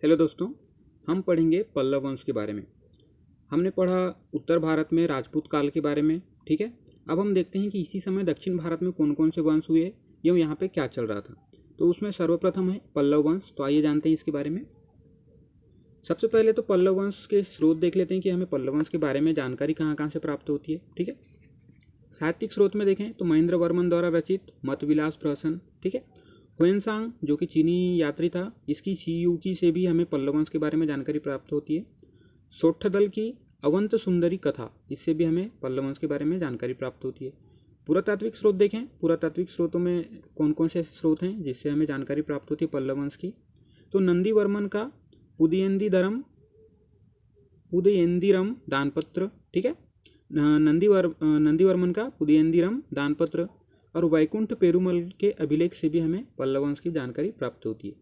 Hello दोस्तों, हम पढ़ेंगे पल्लव वंश के बारे में। हमने पढ़ा उत्तर भारत में राजपूत काल के बारे में, ठीक है। अब हम देखते हैं कि इसी समय दक्षिण भारत में कौन कौन से वंश हुए एवं यहाँ पे क्या चल रहा था। तो उसमें सर्वप्रथम है पल्लव वंश। तो आइए जानते हैं इसके बारे में। सबसे पहले तो पल्लव वंश के स्रोत देख लेते हैं कि हमें पल्लव वंश के बारे में जानकारी कहाँ कहाँ से प्राप्त होती है, ठीक है। साहित्यिक स्रोत में देखें तो महेंद्र वर्मन द्वारा रचित मतविलास प्रहसन, ठीक है। हुएनसांग जो कि चीनी यात्री था, इसकी सीयूकी से भी हमें पल्लव वंश के बारे में जानकारी प्राप्त होती है। सोठदल की अवंत सुंदरी कथा, इससे भी हमें पल्लव वंश के बारे में जानकारी प्राप्त होती है। पुरातात्विक स्रोत देखें, पुरातात्विक स्रोतों में कौन कौन से स्रोत हैं जिससे हमें जानकारी प्राप्त होती है पल्लव वंश की। तो नंदीवर्मन का पुदयेंदिरम दानपत्र, ठीक है। नंदीवर्मन का पुदयेंदिरम दानपत्र और वैकुंठ पेरुमल के अभिलेख से भी हमें पल्लव वंश की जानकारी प्राप्त होती है।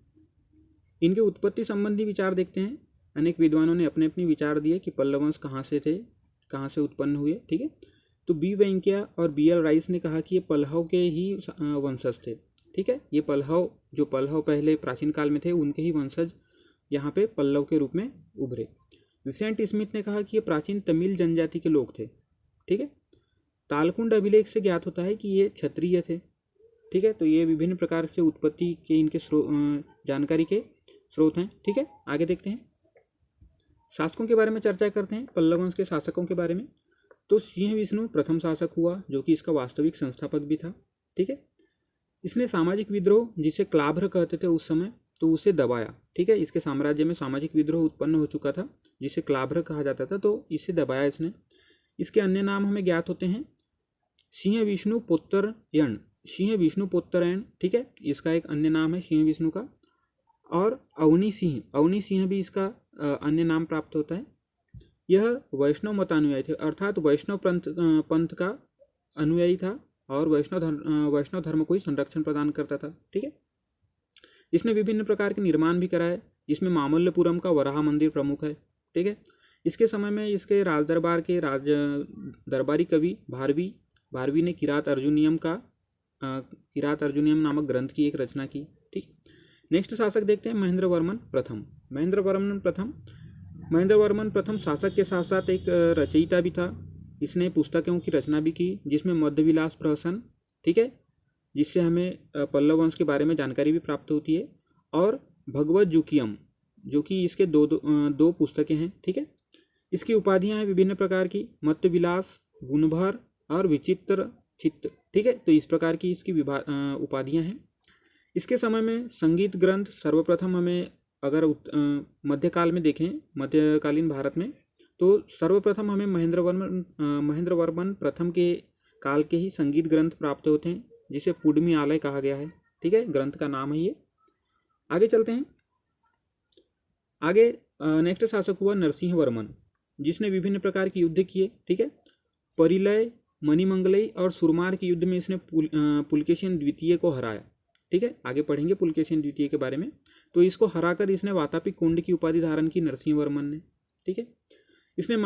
इनके उत्पत्ति संबंधी विचार देखते हैं। अनेक विद्वानों ने अपने अपने विचार दिए कि पल्लव वंश कहाँ से थे, कहाँ से उत्पन्न हुए, ठीक है। तो बी वेंकैया और बी एल राइस ने कहा कि ये पल्लव के ही वंशज थे, ठीक है। ये पल्लव पहले प्राचीन काल में थे, उनके ही वंशज यहाँ पे पल्लव के रूप में उभरे। विसेंट स्मिथ ने कहा कि ये प्राचीन तमिल जनजाति के लोग थे, ठीक है। तालकुंड अभिलेख से ज्ञात होता है कि ये क्षत्रिय थे, ठीक है। तो ये विभिन्न प्रकार से उत्पत्ति के इनके जानकारी के स्रोत हैं, ठीक है। आगे देखते हैं, शासकों के बारे में चर्चा करते हैं। पल्लव वंश के शासकों के बारे में तो सिंह विष्णु प्रथम शासक हुआ, जो कि इसका वास्तविक संस्थापक भी था, ठीक है। इसने सामाजिक विद्रोह, जिसे क्लाभ्र कहते थे उस समय, तो उसे दबाया, ठीक है। इसके साम्राज्य में सामाजिक विद्रोह उत्पन्न हो चुका था जिसे क्लाभ्र कहा जाता था, तो इसे दबाया इसने। इसके अन्य नाम हमें ज्ञात होते हैं, सिंह विष्णु पोत्तरयण, ठीक है। इसका एक अन्य नाम है सिंह विष्णु का। और अवनी सिंह भी इसका अन्य नाम प्राप्त होता है। यह वैष्णव मतानुयायी थे, अर्थात वैष्णव पंथ का अनुयायी था और वैष्णव धर्म को ही संरक्षण प्रदान करता था, ठीक है। इसने विभिन्न प्रकार के निर्माण भी कराए, जिसमें मामल्लपुरम का वराह मंदिर प्रमुख है, ठीक है। इसके समय में इसके राज दरबारी कवि भारवी ने किरात अर्जुनियम नामक ग्रंथ की एक रचना की, ठीक। नेक्स्ट शासक देखते हैं महेंद्र वर्मन प्रथम शासक के साथ साथ एक रचयिता भी था। इसने पुस्तकों की रचना भी की, जिसमें मध्यविलास प्रहसन, ठीक है, जिससे हमें पल्लव वंश के बारे में जानकारी भी प्राप्त होती है। और भगवत जुकियम, जो कि इसके दो पुस्तकें हैं, ठीक है। इसकी उपाधियां हैं विभिन्न प्रकार की, मत्तविलास, गुणभर और विचित्र चित्त, ठीक है। तो इस प्रकार की इसकी उपाधियां हैं। इसके समय में संगीत ग्रंथ सर्वप्रथम हमें, अगर मध्यकाल में देखें, मध्यकालीन भारत में, तो सर्वप्रथम हमें महेंद्र वर्मन प्रथम के काल के ही संगीत ग्रंथ प्राप्त होते हैं, जिसे पुडमी आलय कहा गया है, ठीक है। ग्रंथ का नाम है ये। आगे चलते हैं। आगे नेक्स्ट शासक हुआ नरसिंह वर्मन, जिसने विभिन्न प्रकार के युद्ध किए, ठीक है। परिलय, मणिमंगलई और सुरमार के युद्ध में इसने पुलकेशिन द्वितीय को हराया, ठीक है। आगे पढ़ेंगे पुलकेशिन द्वितीय के बारे में। तो इसको हराकर इसने वातापी कुंड की उपाधि धारण की नरसिंह वर्मन ने, ठीक है। इसने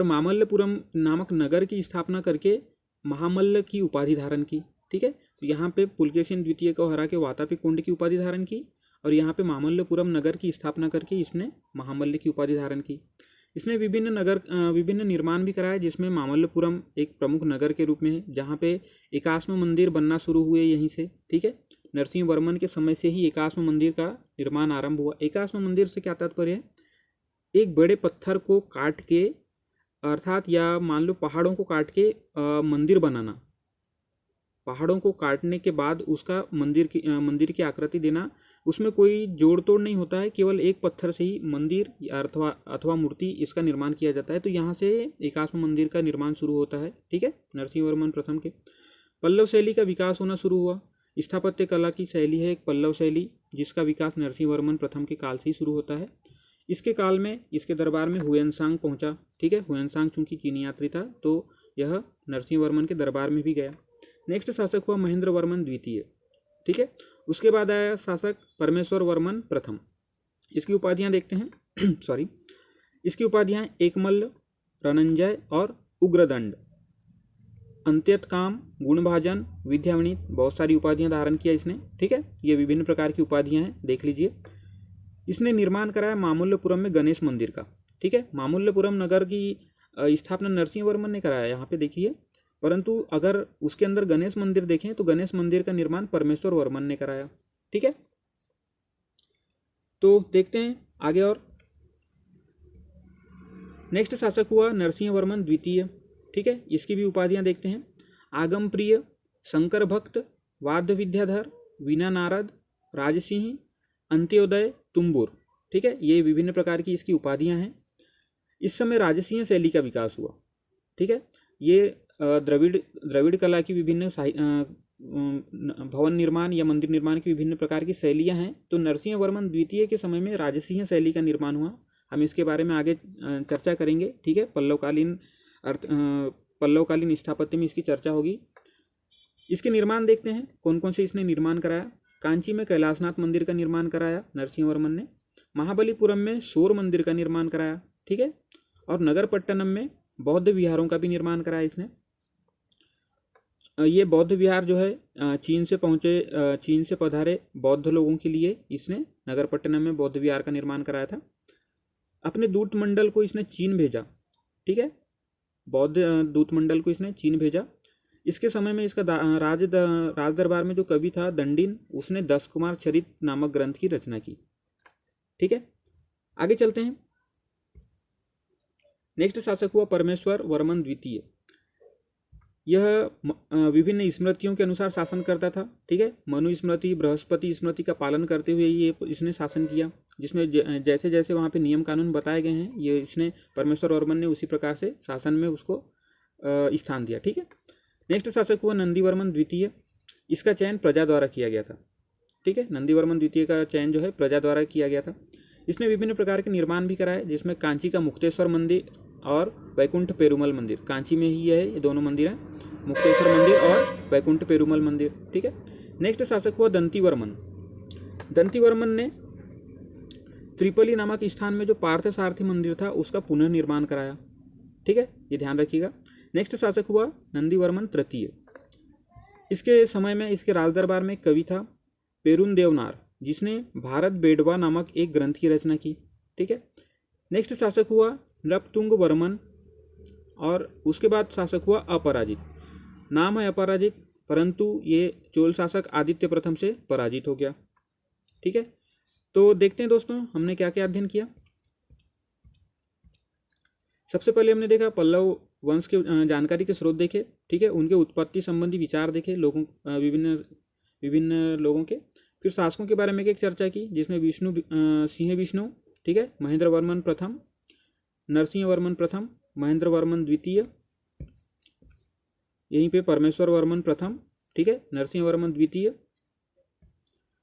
मामल्लपुरम नामक नगर की स्थापना करके महामल्ल की उपाधि धारण की, ठीक है। तो यहाँ पे पुलकेशिन द्वितीय को हरा के वातापी कुंड की उपाधि धारण की और यहाँ पे मामल्लपुरम नगर की स्थापना करके इसने महामल्ल की उपाधि धारण की। इसने विभिन्न निर्माण भी कराए, जिसमें मामल्लपुरम एक प्रमुख नगर के रूप में है, जहाँ पे एकाश्म मंदिर बनना शुरू हुए यहीं से, ठीक है। नरसिंह वर्मन के समय से ही एकाश्म मंदिर का निर्माण आरंभ हुआ। एकाश्म मंदिर से क्या तात्पर्य है? एक बड़े पत्थर को काट के, अर्थात या मान लो पहाड़ों को काट के मंदिर बनाना, पहाड़ों को काटने के बाद उसका मंदिर की आकृति देना, उसमें कोई जोड़ तोड़ नहीं होता है, केवल एक पत्थर से ही मंदिर अथवा मूर्ति इसका निर्माण किया जाता है। तो यहाँ से एकाश्म मंदिर का निर्माण शुरू होता है, ठीक है, नरसिंह वर्मन प्रथम के। पल्लव शैली का विकास होना शुरू हुआ। स्थापत्य कला की शैली है एक पल्लव शैली, जिसका विकास नरसिंह वर्मन प्रथम के काल से ही शुरू होता है। इसके काल में इसके दरबार में हुएनसांग पहुंचा, ठीक है। हुएनसांग चूंकि चीनी यात्री था, तो यह नरसिंह वर्मन के दरबार में भी गया। नेक्स्ट शासक हुआ महेंद्र वर्मन द्वितीय, ठीक है। उसके बाद आया शासक परमेश्वर वर्मन प्रथम। इसकी उपाधियां देखते हैं इसकी उपाधियां एकमल्ल, रनंजय और उग्रदंड। अंत्यतकाम, गुणभाजन, विद्यावनित, बहुत सारी उपाधियां धारण किया इसने। ठीक है, ये विभिन्न प्रकार की उपाधियां हैं, देख लीजिए। इसने निर्माण कराया मामल्लपुरम में गणेश मंदिर का। ठीक है, मामल्लपुरम नगर की स्थापना नरसिंह वर्मन ने कराया, यहाँ पे देखिए। परंतु अगर उसके अंदर गणेश मंदिर देखें तो गणेश मंदिर का निर्माण परमेश्वर वर्मन ने कराया। ठीक है, तो देखते हैं आगे। और नेक्स्ट शासक हुआ नरसिंह वर्मन द्वितीय। ठीक है, इसकी भी उपाधियां देखते हैं। आगम प्रिय, शंकर भक्त, वाद्य विद्याधर, वीणा नारद, राजसिंह, अंत्योदय, तुम्बुर। ठीक है, ये विभिन्न प्रकार की इसकी उपाधियां हैं। इस समय राजसीय शैली का विकास हुआ। ठीक है, ये द्रविड़ कला की विभिन्न भवन निर्माण या मंदिर निर्माण की विभिन्न प्रकार की शैलियां हैं। तो नरसिंह वर्मन द्वितीय के समय में राजसीय शैली का निर्माण हुआ। हम इसके बारे में आगे चर्चा करेंगे। ठीक है, पल्लवकालीन स्थापत्य में इसकी चर्चा होगी। इसके निर्माण देखते हैं कौन कौन से इसने निर्माण कराया। कांची में कैलाशनाथ मंदिर का निर्माण कराया नरसिंह वर्मन ने। महाबलीपुरम में शोर मंदिर का निर्माण कराया। ठीक है, और नगरपट्टनम में बौद्ध विहारों का भी निर्माण कराया इसने। ये बौद्ध विहार जो है चीन से पधारे बौद्ध लोगों के लिए इसने नगरपट्टनम में बौद्ध विहार का निर्माण कराया था। अपने दूत मंडल को इसने चीन भेजा। ठीक है, बौद्ध दूत मंडल को इसने चीन भेजा। इसके समय में इसका राज दरबार में जो कवि था दंडिन, उसने 10 कुमार चरित नामक ग्रंथ की रचना की। ठीक है, आगे चलते हैं। नेक्स्ट शासक हुआ परमेश्वर वर्मन द्वितीय। यह विभिन्न स्मृतियों के अनुसार शासन करता था। ठीक है, मनु स्मृति, बृहस्पति स्मृति का पालन करते हुए ये इसने शासन किया, जिसमें जैसे जैसे वहाँ पे नियम कानून बताए गए हैं, ये इसने परमेश्वर वर्मन ने उसी प्रकार से शासन में उसको स्थान दिया। ठीक है, नेक्स्ट शासक हुआ नंदीवर्मन द्वितीय। इसका चयन प्रजा द्वारा किया गया था। ठीक है, नंदीवर्मन द्वितीय का चयन जो है प्रजा द्वारा किया गया था। इसने विभिन्न प्रकार के निर्माण भी कराए, जिसमें कांची का मुक्तेश्वर मंदिर और वैकुंठ पेरुमल मंदिर। कांची में ही है ये दोनों मंदिर हैं, मुक्तेश्वर मंदिर और वैकुंठ पेरुमल मंदिर। ठीक है, नेक्स्ट शासक हुआ दंतीवर्मन। दंतीवर्मन ने त्रिपली नामक स्थान में जो पार्थसारथी मंदिर था उसका पुनर्निर्माण कराया। ठीक है, ये ध्यान रखिएगा। नेक्स्ट शासक हुआ नंदीवर्मन तृतीय। इसके समय में इसके राजदरबार में एक कवि था पेरुन देवनार, जिसने भारत बेडवा नामक एक ग्रंथ की रचना की। ठीक है, नेक्स्ट शासक हुआ नृपतुंग वर्मन और उसके बाद शासक हुआ अपराजित। नाम है अपराजित, परंतु ये चोल शासक आदित्य प्रथम से पराजित हो गया। ठीक है, तो देखते हैं दोस्तों हमने क्या क्या अध्ययन किया। सबसे पहले हमने देखा पल्लव वंश के जानकारी के स्रोत देखे। ठीक है, उनके उत्पत्ति संबंधी विचार देखे लोगों विभिन्न लोगों के। फिर शासकों के बारे में एक चर्चा की, जिसमें सिंह विष्णु, ठीक है, महेंद्र वर्मन प्रथम, नरसिंह वर्मन प्रथम, महेंद्र वर्मन द्वितीय, यहीं पे परमेश्वर वर्मन प्रथम, ठीक है, नरसिंह वर्मन द्वितीय।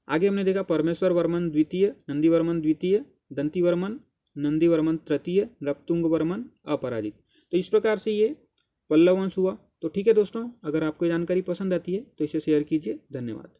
आगे हमने देखा परमेश्वर वर्मन द्वितीय, नंदी वर्मन द्वितीय, दंती वर्मन, नंदी वर्मन तृतीय, नृपतुंग वर्मन अपराजित। तो इस प्रकार से ये पल्लव वंश हुआ। तो ठीक है दोस्तों, अगर आपको जानकारी पसंद आती है तो इसे शेयर कीजिए। धन्यवाद।